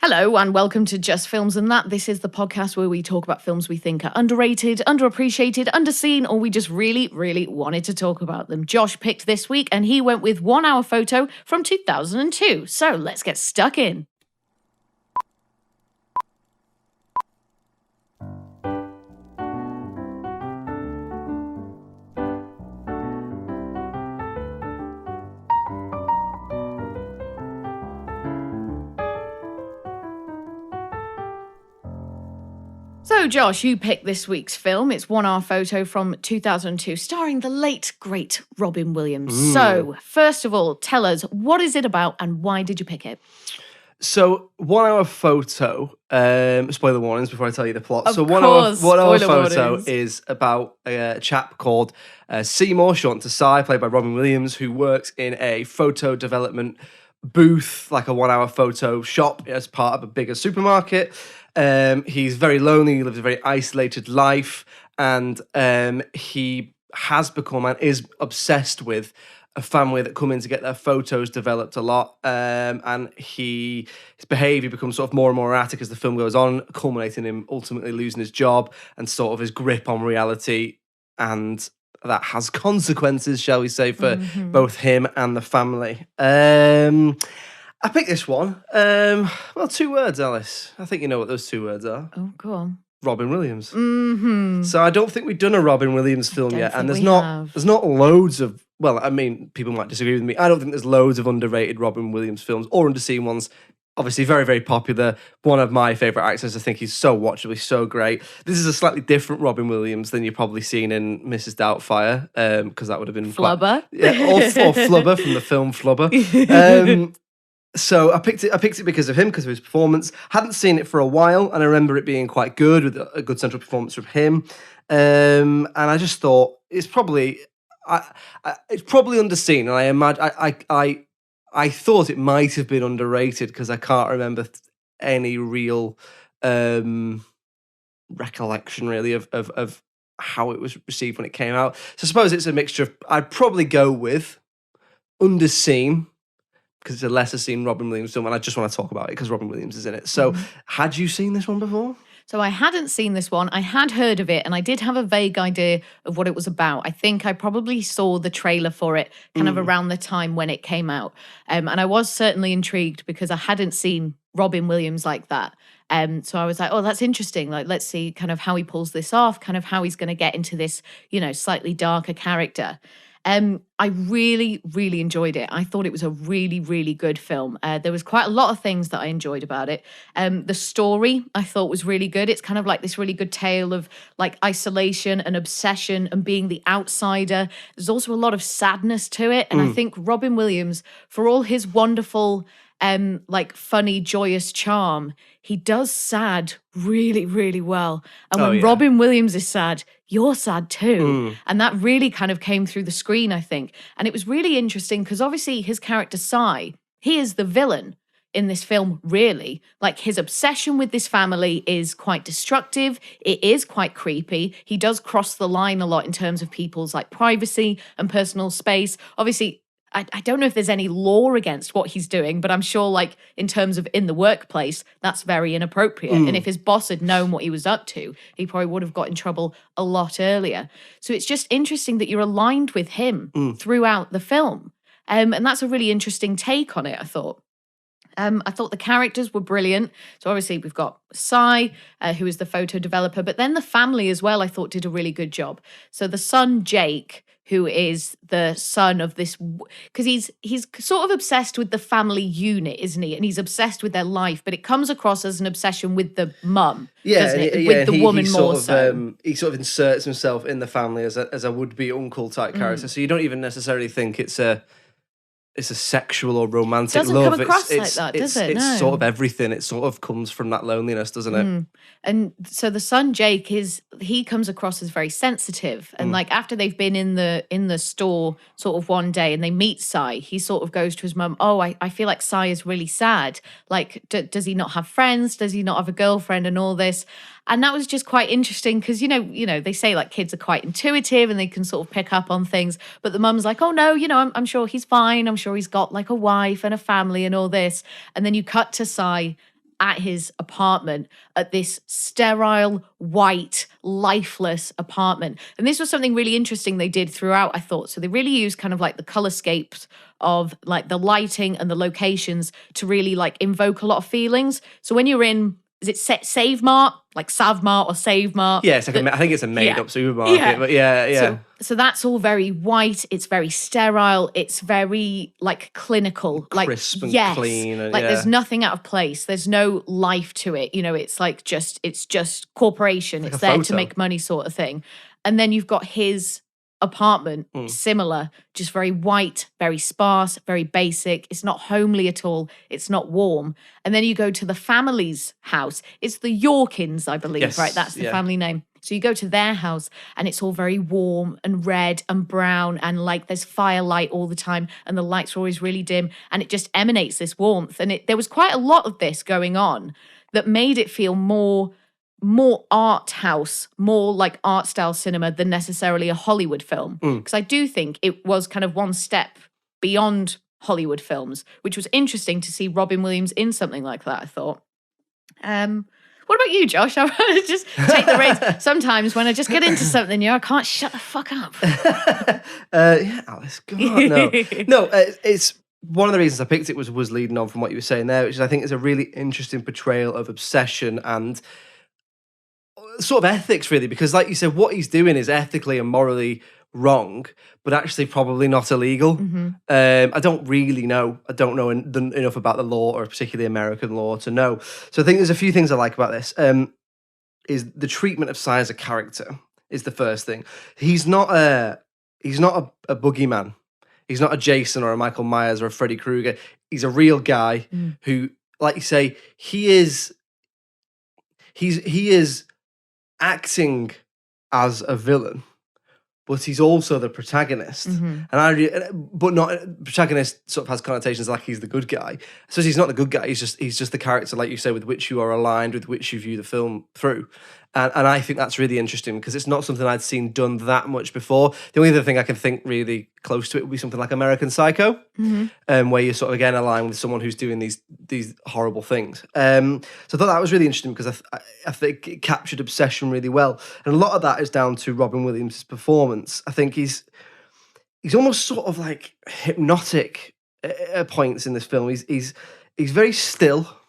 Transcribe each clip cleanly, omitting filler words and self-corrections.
Hello and welcome to Just Films and That. This is the podcast where we talk about films we think are underrated, underappreciated, underseen, or we just really, really wanted to talk about them. Josh picked this week and he went with 1 Hour Photo from 2002. So let's get stuck in. So, Josh, you picked this week's film. It's 1 Hour Photo from 2002, starring the late, great Robin Williams. So, first of all, tell us, what is it about and why did you pick it? So, 1 Hour Photo, spoiler warnings before I tell you the plot. Of so, course, one hour spoiler Photo warnings. is about a chap called Seymour, short to Cy, played by Robin Williams, who works in a photo development booth, like a 1 Hour Photo shop as part of a bigger supermarket. He's very lonely, he lives a very isolated life, and he has become and is obsessed with a family that come in to get their photos developed a lot, and his behaviour becomes sort of more and more erratic as the film goes on, culminating in him ultimately losing his job and sort of his grip on reality, and that has consequences, shall we say, for both him and the family. I picked this one. Well, 2 words, Alice. I think you know what those 2 words are. Oh, go on. Robin Williams. Mm-hmm. So I don't think we've done a Robin Williams film yet, and there's have. not loads of. Well, I mean, people might disagree with me. I don't think there's loads of underrated Robin Williams films or underseen ones. Obviously, very, very popular. One of my favourite actors. I think he's so watchable, he's so great. This is a slightly different Robin Williams than you've probably seen in Mrs. Doubtfire, because that would have been Flubber. Or Flubber from the film Flubber. So I picked it because of him, because of his performance. Hadn't seen it for a while, and I remember it being quite good, with a good central performance from him. And I just thought it's probably underseen, and I imagine I thought it might have been underrated because I can't remember any real recollection really of how it was received when it came out. So I suppose it's a mixture of. I'd probably go with underseen, because it's a lesser seen Robin Williams film, and I just want to talk about it because Robin Williams is in it. So, had you seen this one before? So I hadn't seen this one. I had heard of it and I did have a vague idea of what it was about. I think I probably saw the trailer for it kind of around the time when it came out. And I was certainly intrigued because I hadn't seen Robin Williams like that. So I was like, oh, that's interesting. Like, let's see kind of how he pulls this off, kind of how he's going to get into this, slightly darker character. I really, really enjoyed it. I thought it was a really, really good film. There was quite a lot of things that I enjoyed about it. The story I thought was really good. It's kind of like this really good tale of like isolation and obsession and being the outsider. There's also a lot of sadness to it. And I think Robin Williams, for all his wonderful, funny, joyous charm, he does sad really, really well. And when Robin Williams is sad, you're sad too. And that really kind of came through the screen, I think. And it was really interesting because obviously his character Cy, he is the villain in this film, really. Like, his obsession with this family is quite destructive. It is quite creepy. He does cross the line a lot in terms of people's like privacy and personal space. Obviously, I don't know if there's any law against what he's doing, but I'm sure, like, in terms of in the workplace, that's very inappropriate. And if his boss had known what he was up to, he probably would have got in trouble a lot earlier. So it's just interesting that you're aligned with him throughout the film. And that's a really interesting take on it, I thought. I thought the characters were brilliant. So obviously we've got Cy, who is the photo developer, but then the family as well, I thought did a really good job. So the son, Jake, who is the son of this, because he's sort of obsessed with the family unit, isn't he? And he's obsessed with their life, but it comes across as an obsession with the mum, doesn't it? With the woman more so. He sort of inserts himself in the family as a would-be uncle type character. So you don't even necessarily think it's a sexual or romantic doesn't love. Come across like that, does it? It's sort of everything. It sort of comes from that loneliness, doesn't it? And so the son Jake he comes across as very sensitive. And like after they've been in the store sort of one day and they meet Cy, he sort of goes to his mum, oh, I feel like Cy is really sad. Like, does he not have friends? Does he not have a girlfriend and all this? And that was just quite interesting because, they say like kids are quite intuitive and they can sort of pick up on things. But the mum's like, oh, no, I'm sure he's fine. I'm sure he's got like a wife and a family and all this. And then you cut to Cy at his apartment, at this sterile, white, lifeless apartment. And this was something really interesting they did throughout, I thought. So they really used kind of like the colorscapes of like the lighting and the locations to really like invoke a lot of feelings. So when you're in, is it Save Mart, like Savmart or Save Mart? Yeah, it's like I think it's a made-up supermarket, but yeah. So that's all very white. It's very sterile. It's very like clinical, Crisp like and clean, and, like there's nothing out of place. There's no life to it. You know, it's like it's just corporation. It's there to make money, sort of thing. And then you've got his apartment, similar, just very white, very sparse, very basic. It's not homely at all. It's not warm. And then you go to the family's house. It's the Yorkins, I believe, Yes, right? That's the family name. So you go to their house and it's all very warm and red and brown and like there's firelight all the time and the lights are always really dim and it just emanates this warmth. And there was quite a lot of this going on that made it feel more art house, more like art style cinema than necessarily a Hollywood film. Because I do think it was kind of one step beyond Hollywood films, which was interesting to see Robin Williams in something like that, I thought. What about you, Josh? I want to just take the reins. Sometimes when I just get into something, I can't shut the fuck up. Yeah, Alice, come on, no. It's one of the reasons I picked it was leading on from what you were saying there, which is I think is a really interesting portrayal of obsession and sort of ethics, really, because like you said, what he's doing is ethically and morally wrong, but actually probably not illegal. I don't really know. I don't know enough about the law, or particularly American law, to know. So I think there's a few things I like about this. Is the treatment of Sy as a character is the first thing. He's not a boogeyman. He's not a Jason or a Michael Myers or a Freddy Krueger. He's a real guy who, like you say, he is acting as a villain, but he's also the protagonist. And but not protagonist sort of has connotations like he's the good guy. So he's not the good guy. He's just the character, like you say, with which you are aligned, with which you view the film through. And I think that's really interesting because it's not something I'd seen done that much before. The only other thing I can think really close to it would be something like American Psycho, where you're sort of again aligned with someone who's doing these horrible things. So I thought that was really interesting because I think it captured obsession really well, and a lot of that is down to Robin Williams' performance. I think he's almost sort of like hypnotic at points in this film. He's very still.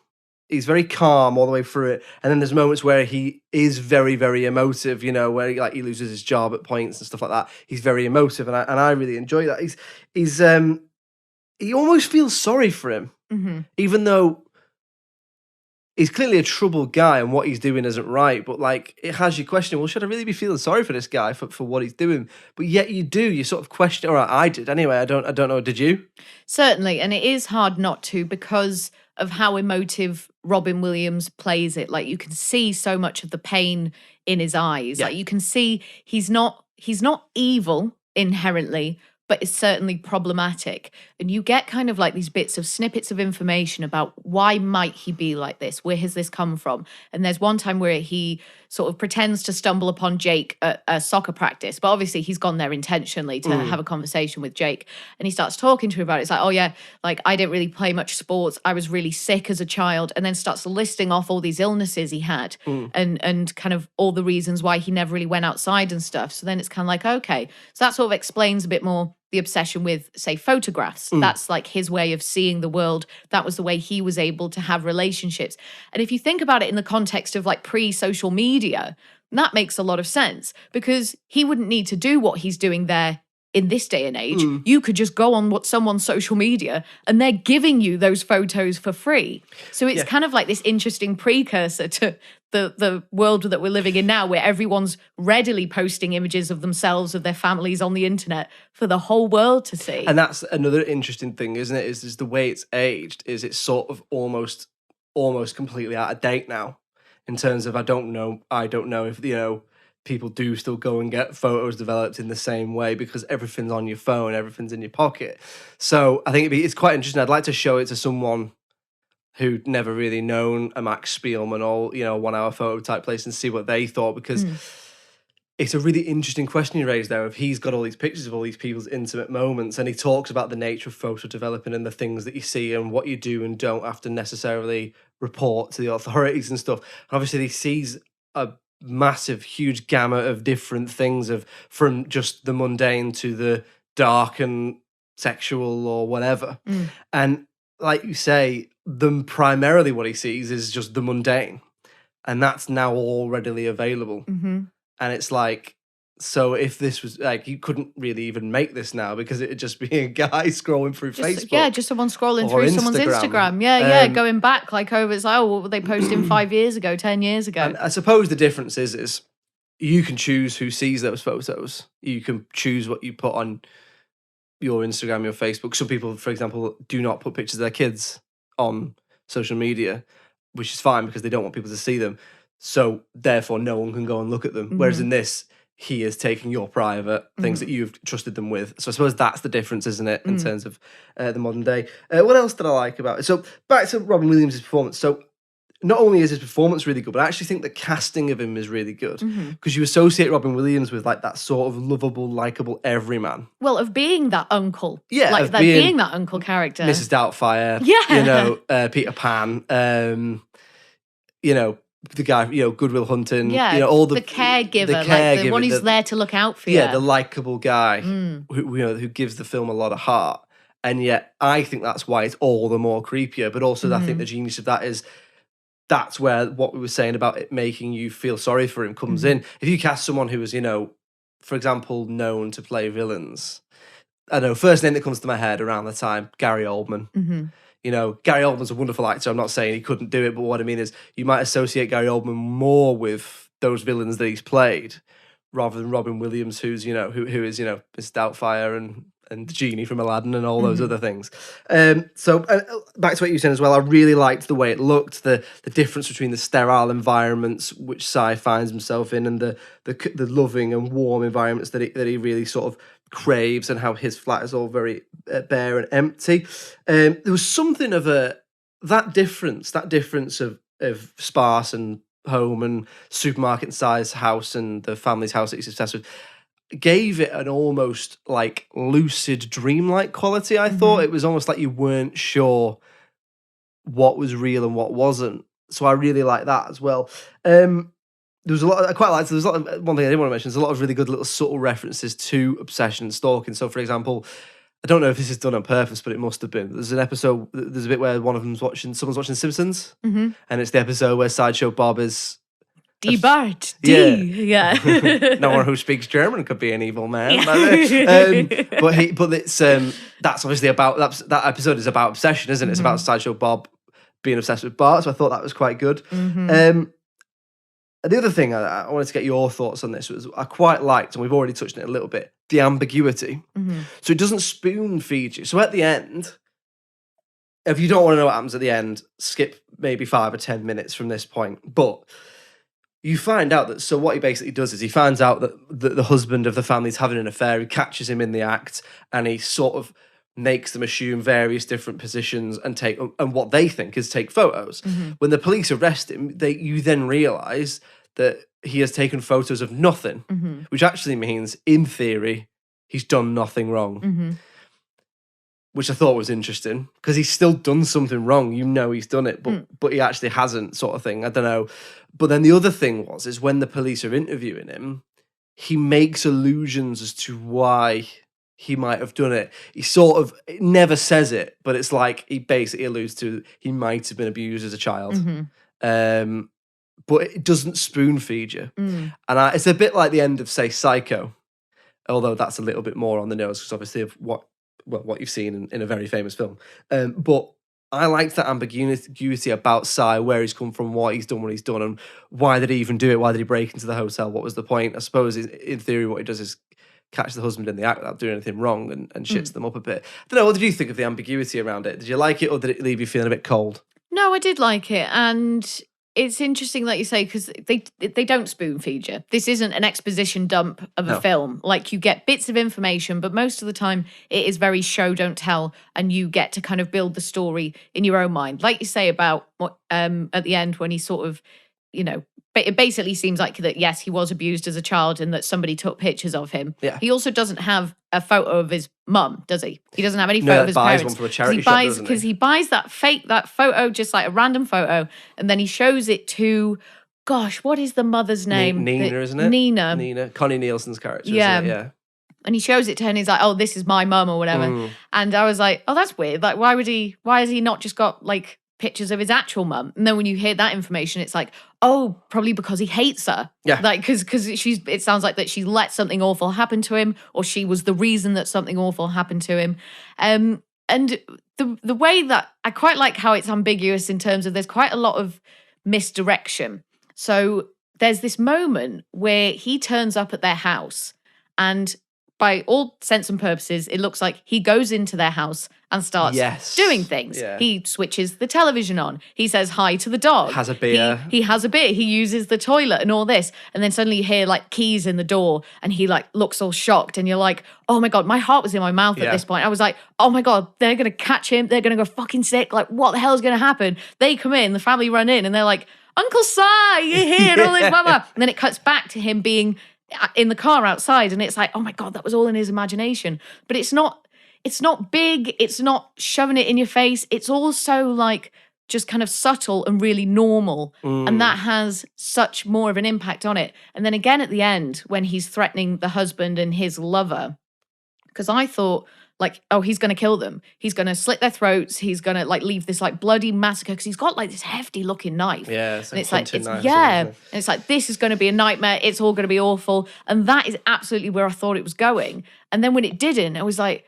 He's very calm all the way through it, and then there's moments where he is very, very emotive. You know, where he loses his job at points and stuff like that. He's very emotive, and I really enjoy that. He almost feels sorry for him, even though he's clearly a troubled guy and what he's doing isn't right. But like, it has you questioning, well, should I really be feeling sorry for this guy for what he's doing? But yet you do. You sort of question. All right, I did anyway. I don't know. Did you? Certainly, and it is hard not to because of how emotive Robin Williams plays it. Like you can see so much of the pain in his eyes. Like you can see he's not evil inherently, but it's certainly problematic. And you get kind of like these bits of snippets of information about why might he be like this? Where has this come from? And there's one time where he sort of pretends to stumble upon Jake at a soccer practice, but obviously he's gone there intentionally to have a conversation with Jake. And he starts talking to him about it. It's like, oh yeah, like I didn't really play much sports. I was really sick as a child. And then starts listing off all these illnesses he had and kind of all the reasons why he never really went outside and stuff. So then it's kind of like, okay, so that sort of explains a bit more the obsession with, say, photographs. That's like his way of seeing the world. That was the way he was able to have relationships. And if you think about it in the context of like pre-social media, that makes a lot of sense because he wouldn't need to do what he's doing there in this day and age. You could just go on someone's social media and they're giving you those photos for free. So it's kind of like this interesting precursor to the world that we're living in now, where everyone's readily posting images of themselves, of their families on the internet for the whole world to see. And that's another interesting thing, isn't it? Is the way it's aged, is it's sort of almost completely out of date now in terms of I don't know if, people do still go and get photos developed in the same way because everything's on your phone, everything's in your pocket. So I think it's quite interesting. I'd like to show it to someone who'd never really known a Max Spielman or, 1 hour photo type place and see what they thought, because it's a really interesting question you raised there. If he's got all these pictures of all these people's intimate moments, and he talks about the nature of photo developing and the things that you see and what you do and don't have to necessarily report to the authorities and stuff. And obviously, he sees a massive, huge gamut of different things, of from just the mundane to the dark and sexual or whatever. And like you say, primarily what he sees is just the mundane, and that's now all readily available. And it's like, so if this was like, you couldn't really even make this now because it'd just be a guy scrolling through Facebook. Yeah, just someone scrolling or through someone's Instagram. Yeah, going back like over. It's like, oh, what were they posting 5 years ago, 10 years ago? And I suppose the difference is you can choose who sees those photos. You can choose what you put on your Instagram, your Facebook. Some people, for example, do not put pictures of their kids on social media, which is fine because they don't want people to see them. So therefore, no one can go and look at them. Whereas in this, he is taking your private things that you've trusted them with. So I suppose that's the difference, isn't it, in terms of the modern day? What else did I like about it? So back to Robin Williams' performance. So not only is his performance really good, but I actually think the casting of him is really good, because you associate Robin Williams with like that sort of lovable, likable everyman. Well, of being that uncle. Yeah, like that being that uncle character. Mrs. Doubtfire. Yeah. You know, Peter Pan. You know, the guy, you know, Goodwill Hunting. Yeah, you know, all the caregiver, like the one who's there to look out for you. Yeah, the likable guy who gives the film a lot of heart. And yet, I think that's why it's all the more creepier. But also, I think the genius of that is that's where what we were saying about it making you feel sorry for him comes in. If you cast someone who was, you know, for example, known to play villains, I know first name that comes to my head around the time, Gary Oldman. You know, Gary Oldman's a wonderful actor. I'm not saying he couldn't do it, but what I mean is you might associate Gary Oldman more with those villains that he's played rather than Robin Williams, who's, you know, who is, you know, Miss Doubtfire and the genie from Aladdin and all those other things. So back to what you were saying as well, I really liked the way it looked, the difference between the sterile environments which Cy finds himself in and the loving and warm environments that he really sort of craves, and how his flat is all very bare and empty. There was something of that difference of sparse and home and supermarket size house and the family's house that he's obsessed with gave it an almost like lucid dreamlike quality. I thought it was almost like you weren't sure what was real and what wasn't. So I really like that as well. There was a lot. I quite liked. There's a lot of, one thing I didn't want to mention. There's a lot of really good little subtle references to obsession and stalking. So, for example, I don't know if this is done on purpose, but it must have been. There's an episode. There's a bit where someone's watching Simpsons, and it's the episode where Sideshow Bob is D. Bart. Yeah. No one who speaks German could be an evil man. Yeah. But it's that's obviously about that episode is about obsession, isn't it? It's about Sideshow Bob being obsessed with Bart. So I thought that was quite good. The other thing I wanted to get your thoughts on this was I quite liked, and we've already touched on it a little bit, the ambiguity. So it doesn't spoon feed you. So at the end, if you don't want to know what happens at the end, skip maybe 5 or 10 minutes from this point. But you find out that, so what he basically does is he finds out that the husband of the family is having an affair. He catches him in the act, and he sort of makes them assume various different positions and what they think is take photos. When the police arrest him, you then realise that he has taken photos of nothing, which actually means, in theory, he's done nothing wrong. Which I thought was interesting, because he's still done something wrong. You know he's done it, but he actually hasn't, sort of thing. I don't know. But then the other thing is when the police are interviewing him, he makes allusions as to why he might have done it. He sort of never says it, but it's like he basically alludes to he might have been abused as a child. But it doesn't spoon feed you. And it's a bit like the end of, say, Psycho, although that's a little bit more on the nose because obviously of what you've seen in a very famous film. But I liked that ambiguity about Cy, where he's come from, what he's done, and why did he even do it? Why did he break into the hotel? What was the point? I suppose in theory what he does is catch the husband in the act without doing anything wrong and shits them up a bit. I don't know, what did you think of the ambiguity around it? Did you like it, or did it leave you feeling a bit cold? No, I did like it, and it's interesting that you say, because they don't spoon feed you. This isn't an exposition dump of a film. Like, you get bits of information, but most of the time it is very show don't tell, and you get to kind of build the story in your own mind. Like you say about what at the end when he sort of, you know, but it basically seems like that, yes, he was abused as a child and that somebody took pictures of him. Yeah. He also doesn't have a photo of his mum, does he? He doesn't have any No, photo of his buys parents. one from a charity shop, doesn't he? Because he buys that photo, just like a random photo, and then he shows it to, gosh, what is the mother's name? Nina, isn't it? Nina. Nina. Connie Nielsen's character, Yeah. isn't it? Yeah. And he shows it to her and he's like, oh, this is my mum or whatever. And I was like, oh, that's weird. Like, why has he not just got like pictures of his actual mum? And then when you hear that information, it's like, oh, probably because he hates her. Yeah. Like, because it sounds like that she let something awful happen to him, or she was the reason that something awful happened to him. And the way that I quite like how it's ambiguous in terms of there's quite a lot of misdirection. So there's this moment where he turns up at their house, and by all sense and purposes, it looks like he goes into their house and starts doing things. Yeah. He switches the television on. He says hi to the dog. Has a beer. He has a beer. He uses the toilet and all this. And then suddenly you hear like keys in the door and he like looks all shocked and you're like, oh my God, my heart was in my mouth at this point. I was like, oh my God, they're going to catch him. They're going to go fucking sick. Like, what the hell is going to happen? They come in, the family run in and they're like, Uncle Si, you're here and all this, mama. And then it cuts back to him being in the car outside and it's like, oh my God, that was all in his imagination. But it's not big, it's not shoving it in your face. It's also like just kind of subtle and really normal. And that has such more of an impact on it. And then again at the end, when he's threatening the husband and his lover, because I thought like, oh, he's going to kill them. He's going to slit their throats. He's going to like leave this like bloody massacre because he's got like this hefty looking knife. Yeah, and it's like, and it's like, this is going to be a nightmare. It's all going to be awful. And that is absolutely where I thought it was going. And then when it didn't, I was like,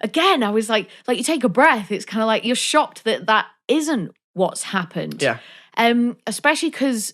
again, I was like you take a breath. It's kind of like you're shocked that that isn't what's happened. Yeah. Especially because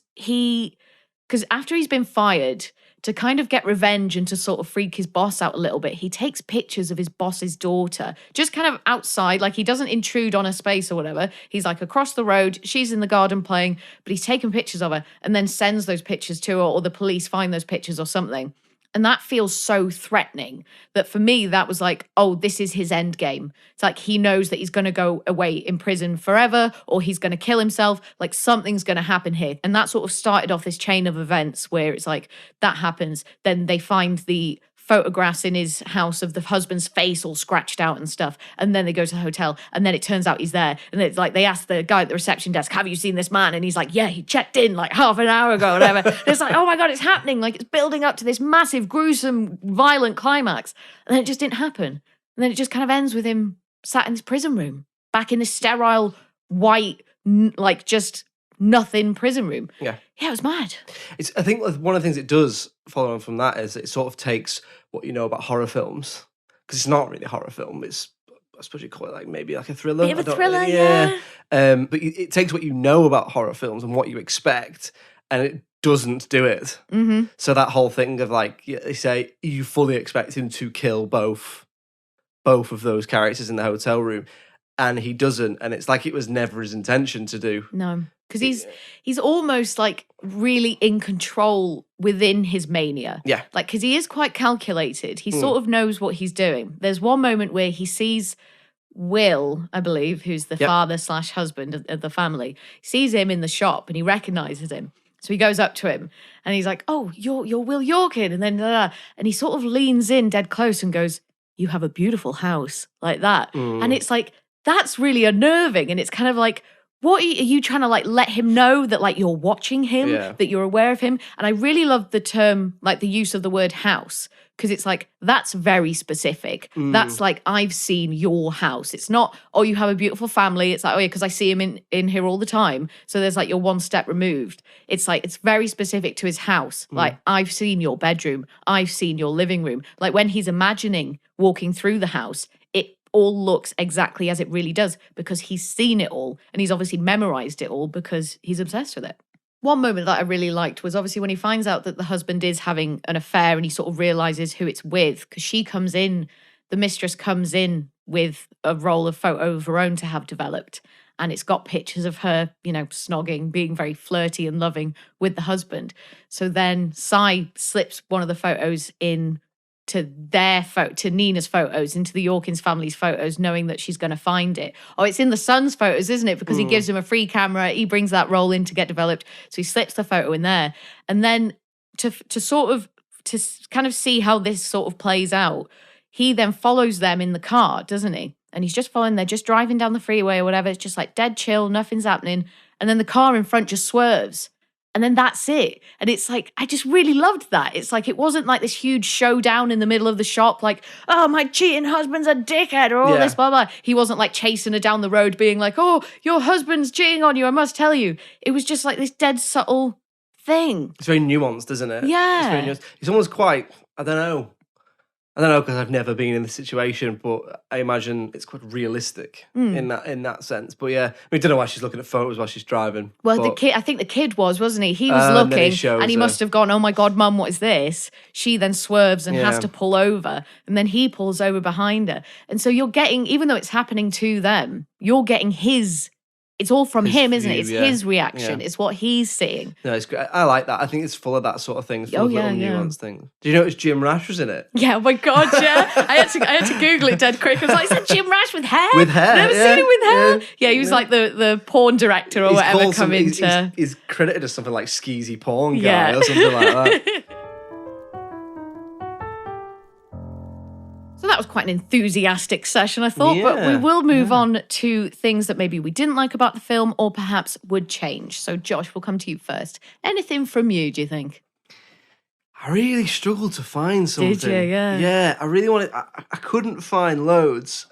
after he's been fired, to kind of get revenge and to sort of freak his boss out a little bit, he takes pictures of his boss's daughter, just kind of outside, like he doesn't intrude on her space or whatever. He's like across the road, she's in the garden playing, but he's taken pictures of her and then sends those pictures to her, or the police find those pictures or something. And that feels so threatening that for me, that was like, oh, this is his end game. It's like he knows that he's going to go away in prison forever, or he's going to kill himself. Like something's going to happen here. And that sort of started off this chain of events where it's like that happens. Then they find the photographs in his house of the husband's face all scratched out and stuff. And then they go to the hotel and then it turns out he's there. And it's like they ask the guy at the reception desk, have you seen this man? And he's like, yeah, he checked in like half an hour ago or whatever. And it's like, oh my God, it's happening. Like it's building up to this massive, gruesome, violent climax. And then it just didn't happen. And then it just kind of ends with him sat in this prison room, back in this sterile, white, like just nothing prison room. Yeah, it was mad. I think one of the things it does, follow on from that, is it sort of takes what you know about horror films, because it's not really a horror film. It's, I suppose you call it like maybe like a thriller. Bit of a thriller, yeah. But it takes what you know about horror films and what you expect, and it doesn't do it. Mm-hmm. So that whole thing of like, they say you fully expect him to kill both of those characters in the hotel room, and he doesn't, and it's like it was never his intention to do. No. Because he's almost like really in control within his mania. Yeah. Like, because he is quite calculated. He sort of knows what he's doing. There's one moment where he sees Will, I believe, who's the father/husband of the family, sees him in the shop and he recognizes him. So he goes up to him and he's like, oh, you're Will Yorkin. And then, and he sort of leans in dead close and goes, you have a beautiful house, like that. And it's like, that's really unnerving. And it's kind of like, what are you trying to like let him know that like you're watching him, that you're aware of him? And I really love the term, like the use of the word house, because it's like, that's very specific. That's like, I've seen your house. It's not, oh, you have a beautiful family. It's like, oh yeah, because I see him in here all the time. So there's like, you're one step removed. It's like, it's very specific to his house. Like, I've seen your bedroom. I've seen your living room. Like when he's imagining walking through the house, it all looks exactly as it really does because he's seen it all and he's obviously memorized it all because he's obsessed with it. One moment that I really liked was obviously when he finds out that the husband is having an affair and he sort of realizes who it's with, because she comes in, the mistress comes in with a roll of photo of her own to have developed. And it's got pictures of her, you know, snogging, being very flirty and loving with the husband. So then Si slips one of the photos in to Nina's photos, into the Yorkins family's photos, knowing that she's going to find it. Oh, it's in the son's photos, isn't it? Because he gives him a free camera. He brings that roll in to get developed. So he slips the photo in there. And then to kind of see how this sort of plays out, he then follows them in the car, doesn't he? And he's just following, they're just driving down the freeway or whatever. It's just like dead chill, nothing's happening. And then the car in front just swerves. And then that's it. And it's like, I just really loved that. It's like, it wasn't like this huge showdown in the middle of the shop, like, oh, my cheating husband's a dickhead or all this, blah, blah. He wasn't like chasing her down the road being like, oh, your husband's cheating on you, I must tell you. It was just like this dead subtle thing. It's very nuanced, isn't it? Yeah. It's very nuanced. It's almost quite, I don't know because I've never been in this situation, but I imagine it's quite realistic in that sense. But yeah, I don't know why she's looking at photos while she's driving. Well, I think the kid wasn't he? He was looking and he must have gone, oh my God, Mum, what is this? She then swerves and has to pull over, and then he pulls over behind her. And so you're getting, even though it's happening to them, you're getting it's all from him, isn't it? It's his reaction. It's what he's seeing. No, it's great. I like that. I think it's full of that sort of thing. It's full of little nuanced things. Do you notice Jim Rash was in it? Yeah, oh my God, yeah. I had to Google it dead quick. I was like, is that Jim Rash with hair? With hair, Never seen him with hair. Yeah, he was like the porn director or whatever coming to... He's credited as something like skeezy porn guy or something like that. So that was quite an enthusiastic session, I thought, but we will move on to things that maybe we didn't like about the film or perhaps would change. So Josh, we'll come to you first. Anything from you, do you think? I really struggled to find something. Did you? Yeah. Yeah, I really wanted, I couldn't find loads.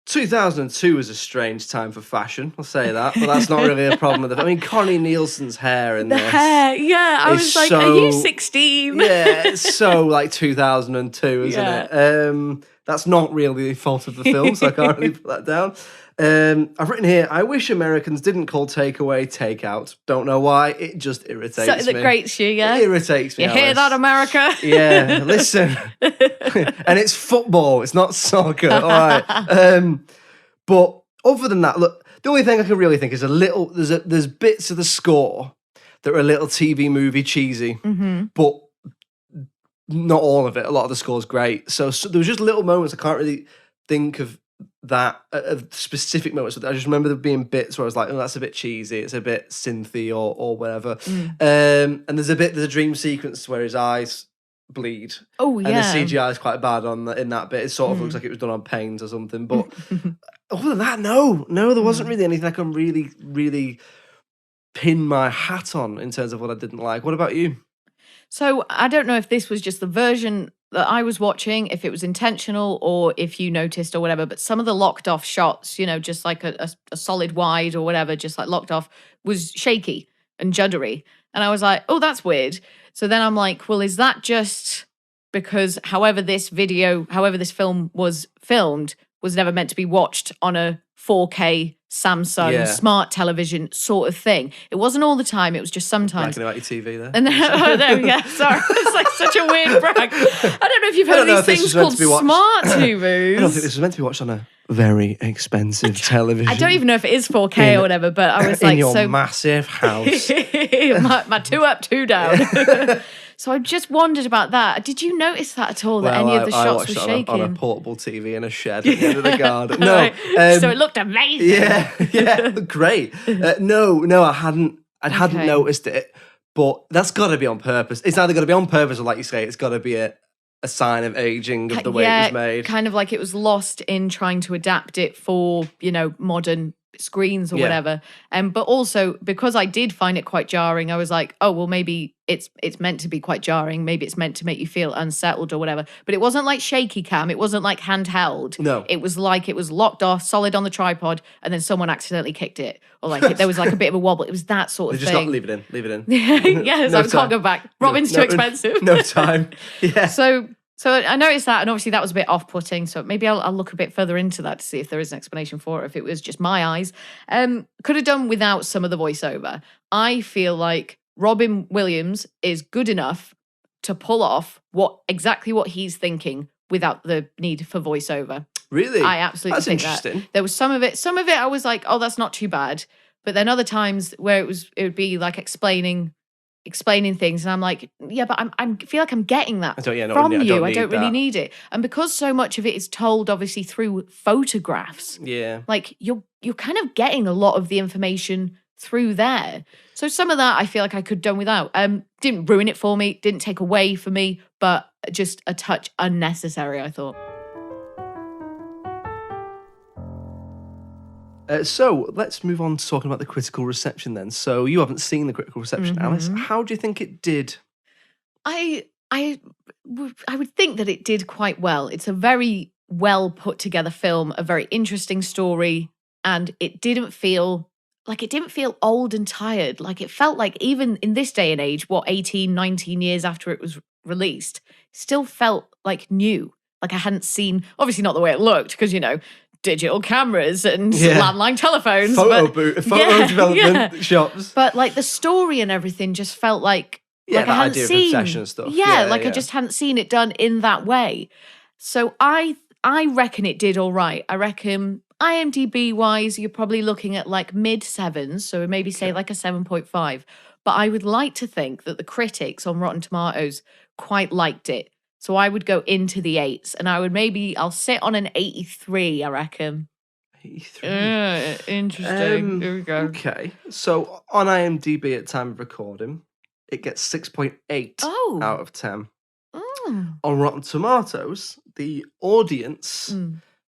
2002 was a strange time for fashion, I'll say that, but that's not really a problem with it. I mean, Connie Nielsen's hair in the this. Hair, yeah. I was like, are you 16? Yeah, it's so like 2002, isn't it? That's not really the fault of the film, so I can't really put that down. I've written here, I wish Americans didn't call takeaway takeout. Don't know why, it just irritates me. Something that grates you, yeah? It irritates me. You hear that, America? Yeah, listen. And it's football, it's not soccer, all right. But other than that, look, the only thing I can really think is there's bits of the score that are a little TV movie cheesy, but not all of it. A lot of the score's great. So there was just little moments. I can't really think of that of specific moments. I just remember there being bits where I was like, oh, that's a bit cheesy. It's a bit synthy or whatever. And there's a dream sequence where his eyes bleed. Oh yeah. And the CGI is quite bad in that bit. It sort of looks like it was done on paint or something. But other than that, no, there wasn't really anything I can really, really pin my hat on in terms of what I didn't like. What about you? So I don't know if this was just the version that I was watching, if it was intentional or if you noticed or whatever, but some of the locked off shots, just like a solid wide or whatever, just like locked off, was shaky and juddery. And I was like, oh, that's weird. So then I'm like, well, is that just because however this film was filmed was never meant to be watched on a 4K Samsung smart television sort of thing. It wasn't all the time. It was just sometimes. Bragging about your TV there. And then, there we go. Sorry. It's like such a weird brag. I don't know if you've heard of these things called smart TVs. I don't think this was meant to be watched on a very expensive television. I don't even know if it is 4K or whatever, but I was like, in your massive house. my 2 up, 2 down. So I just wondered about that. Did you notice that at all, that any of the shots were shaking? On a portable TV in a shed at the end of the garden. No. Right. So it looked amazing. Yeah, it looked great. No, I hadn't. I hadn't noticed it, but that's got to be on purpose. It's either got to be on purpose or, like you say, it's got to be a sign of aging of the way it was made. Kind of like it was lost in trying to adapt it for, modern screens or whatever. But also because I did find it quite jarring, I was like, oh, well, maybe it's meant to be quite jarring. Maybe it's meant to make you feel unsettled or whatever. But it wasn't like shaky cam. It wasn't like handheld. No. It was like it was locked off, solid on the tripod, and then someone accidentally kicked it. Or like there was like a bit of a wobble. It was that sort of thing. Just leave it in. Yes, I can't go back. Robin's too expensive. No time. Yeah. So I noticed that, and obviously that was a bit off-putting, so maybe I'll look a bit further into that to see if there is an explanation for it, if it was just my eyes. Could have done without some of the voiceover. I feel like Robin Williams is good enough to pull off exactly what he's thinking without the need for voiceover. Really? I absolutely think interesting. There was some of it I was like, oh, that's not too bad. But then other times where it would be like explaining explaining things, and I'm like, yeah, but I feel like I'm getting that I from don't you. I need don't really that. need it. And because so much of it is told obviously through photographs, Yeah. like you're kind of getting a lot of the information through there. So some of that I feel like I could have done without. Didn't ruin it for me, didn't take away for me, but just a touch unnecessary, I thought. So let's move on to talking about the critical reception then. So you haven't seen the critical reception, Alice. How do you think it did? I would think that it did quite well. It's a very well put together film, a very interesting story, and it didn't feel old and tired. Like it felt like even in this day and age, 18, 19 years after it was released, still felt like new. Like I hadn't seen, obviously not the way it looked, because digital cameras and landline telephones. Photo development shops. But like the story and everything just felt like Yeah, I that hadn't idea of seen obsession and stuff. I just hadn't seen it done in that way. So I reckon it did all right. I reckon IMDb wise, you're probably looking at like mid sevens, so maybe say like a 7.5. But I would like to think that the critics on Rotten Tomatoes quite liked it. So I would go into the 8s, and I'll sit on an 83, I reckon. 83. Interesting. Here we go. Okay. So on IMDb at time of recording, it gets 6.8 out of 10. On Rotten Tomatoes, the audience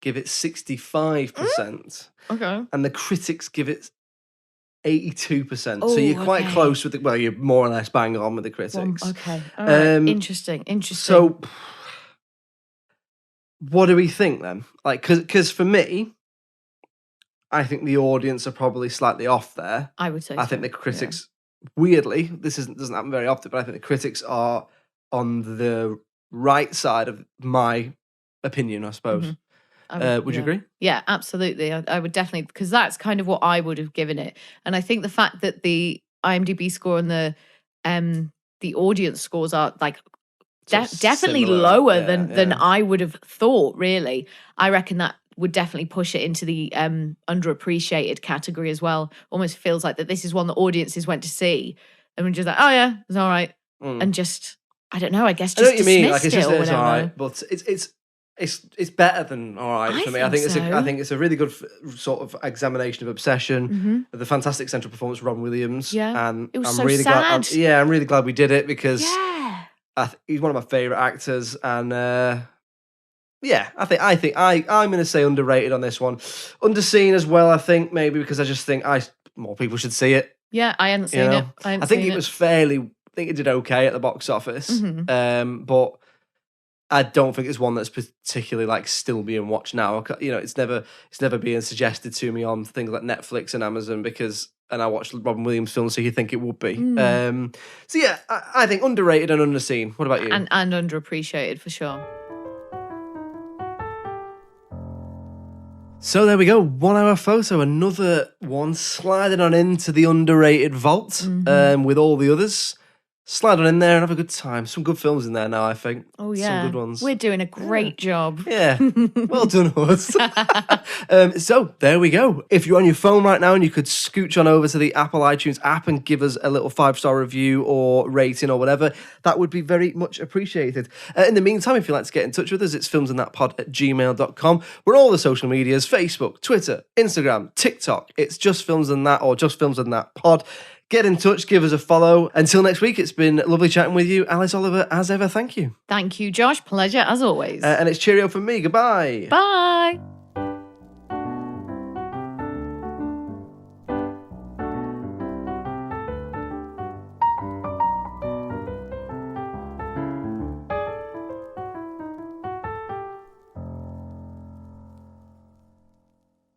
give it 65%. Okay. And the critics give it 82%. So you're quite close with you're more or less bang on with the critics. Okay. All right. Interesting. So what do we think then? Like, because for me, I think the audience are probably slightly off there. I would say I think the critics, weirdly, doesn't happen very often, but I think the critics are on the right side of my opinion, I suppose. Would you agree? Yeah, absolutely. I would definitely, because that's kind of what I would have given it. And I think the fact that the IMDb score and the audience scores are like definitely similar, lower than I would have thought, really. I reckon that would definitely push it into the underappreciated category as well. Almost feels like that this is one that audiences went to see and we're just like, oh yeah, it's all right. And just, I don't know, I guess just dismissed Like, it's just, it's all right, but it's better than all right for me. I think it's a really good sort of examination of obsession. The fantastic central performance, Robin Williams. Yeah, and it was I'm so really sad. glad. I'm really glad we did it because he's one of my favorite actors, and I'm going to say underrated on this one, underseen as well. I think maybe because I just think more people should see it. Yeah, I hadn't seen it. I think it was fairly. I think it did okay at the box office, but I don't think it's one that's particularly like still being watched now. It's never being suggested to me on things like Netflix and Amazon and I watched Robin Williams films, so you think it would be. So yeah, I think underrated and underseen. What about you? And underappreciated for sure. So there we go, 1 hour photo, another one sliding on into the underrated vault with all the others. Slide on in there and have a good time. Some good films in there now, I think. Oh, yeah. Some good ones. We're doing a great job. Yeah. Well done, us. So, there we go. If you're on your phone right now and you could scooch on over to the Apple iTunes app and give us a little 5-star review or rating or whatever, that would be very much appreciated. In the meantime, if you'd like to get in touch with us, it's filmsandthatpod@gmail.com. We're on all the social medias, Facebook, Twitter, Instagram, TikTok. It's Just Films and That or Just Films and That Pod. Get in touch, give us a follow. Until next week, it's been lovely chatting with you. Alice Oliver, as ever, thank you. Thank you, Josh. Pleasure, as always. And it's cheerio from me. Goodbye. Bye.